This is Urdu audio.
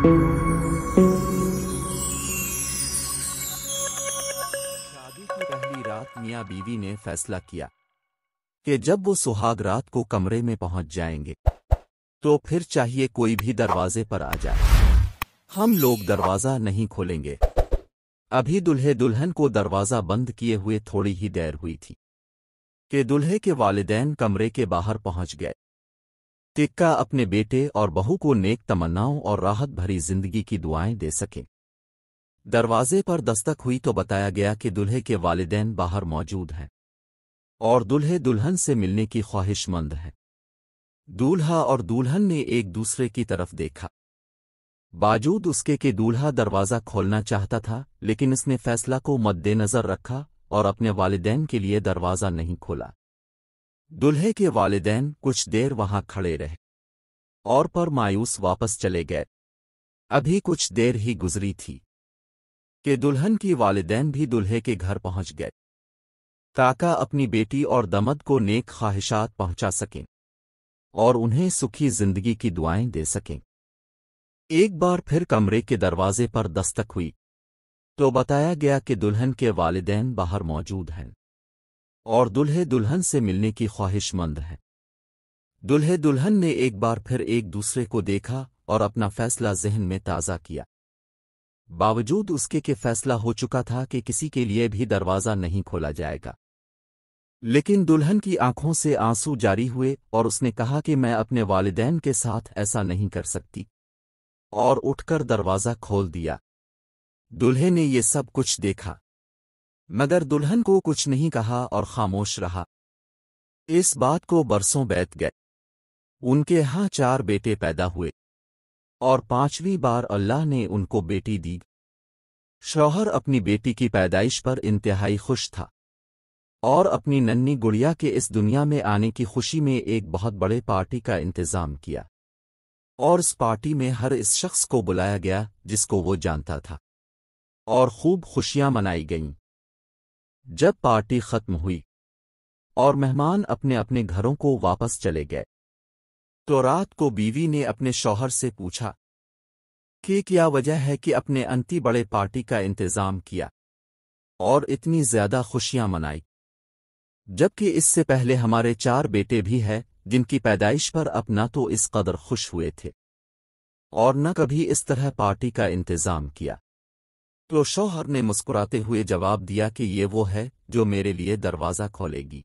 شادی کی پہلی رات میاں بیوی نے فیصلہ کیا کہ جب وہ سہاگ رات کو کمرے میں پہنچ جائیں گے تو پھر چاہیے کوئی بھی دروازے پر آ جائے، ہم لوگ دروازہ نہیں کھولیں گے۔ ابھی دلہے دلہن کو دروازہ بند کیے ہوئے تھوڑی ہی دیر ہوئی تھی کہ دلہے کے والدین کمرے کے باہر پہنچ گئے۔ ٹکا اپنے بیٹے اور بہو کو نیک تمناؤں اور راحت بھری زندگی کی دعائیں دے سکیں۔ دروازے پر دستک ہوئی تو بتایا گیا کہ دلہے کے والدین باہر موجود ہیں اور دلہے دلہن سے ملنے کی خواہش مند ہیں۔ دولہا اور دولہن نے ایک دوسرے کی طرف دیکھا، باوجود اس کے کہ دولہا دروازہ کھولنا چاہتا تھا، لیکن اس نے فیصلہ کو مد نظر رکھا اور اپنے والدین کے لیے دروازہ نہیں کھولا۔ دلہے کے والدین کچھ دیر وہاں کھڑے رہے اور پر مایوس واپس چلے گئے۔ ابھی کچھ دیر ہی گزری تھی کہ دلہن کی والدین بھی دلہے کے گھر پہنچ گئے تاکہ اپنی بیٹی اور داماد کو نیک خواہشات پہنچا سکیں اور انہیں سکھی زندگی کی دعائیں دے سکیں۔ ایک بار پھر کمرے کے دروازے پر دستک ہوئی تو بتایا گیا کہ دلہن کے والدین باہر موجود ہیں اور دلہے دلہن سے ملنے کی خواہش مند ہیں۔ دلہے دلہن نے ایک بار پھر ایک دوسرے کو دیکھا اور اپنا فیصلہ ذہن میں تازہ کیا، باوجود اس کے کہ فیصلہ ہو چکا تھا کہ کسی کے لیے بھی دروازہ نہیں کھولا جائے گا۔ لیکن دلہن کی آنکھوں سے آنسو جاری ہوئے اور اس نے کہا کہ میں اپنے والدین کے ساتھ ایسا نہیں کر سکتی، اور اٹھ کر دروازہ کھول دیا۔ دلہے نے یہ سب کچھ دیکھا مگر دلہن کو کچھ نہیں کہا اور خاموش رہا۔ اس بات کو برسوں بیت گئے۔ ان کے ہاں 4 بیٹے پیدا ہوئے اور 5ویں بار اللہ نے ان کو بیٹی دی۔ شوہر اپنی بیٹی کی پیدائش پر انتہائی خوش تھا اور اپنی ننھی گڑیا کے اس دنیا میں آنے کی خوشی میں ایک بہت بڑے پارٹی کا انتظام کیا، اور اس پارٹی میں ہر اس شخص کو بلایا گیا جس کو وہ جانتا تھا، اور خوب خوشیاں منائی گئیں۔ جب پارٹی ختم ہوئی اور مہمان اپنے اپنے گھروں کو واپس چلے گئے تو رات کو بیوی نے اپنے شوہر سے پوچھا کہ کیا وجہ ہے کہ اپنے انتی بڑے پارٹی کا انتظام کیا اور اتنی زیادہ خوشیاں منائی، جبکہ اس سے پہلے ہمارے 4 بیٹے بھی ہیں جن کی پیدائش پر اب نہ تو اس قدر خوش ہوئے تھے اور نہ کبھی اس طرح پارٹی کا انتظام کیا۔ تو شوہر نے مسکراتے ہوئے جواب دیا کہ یہ وہ ہے جو میرے لیے دروازہ کھولے گی۔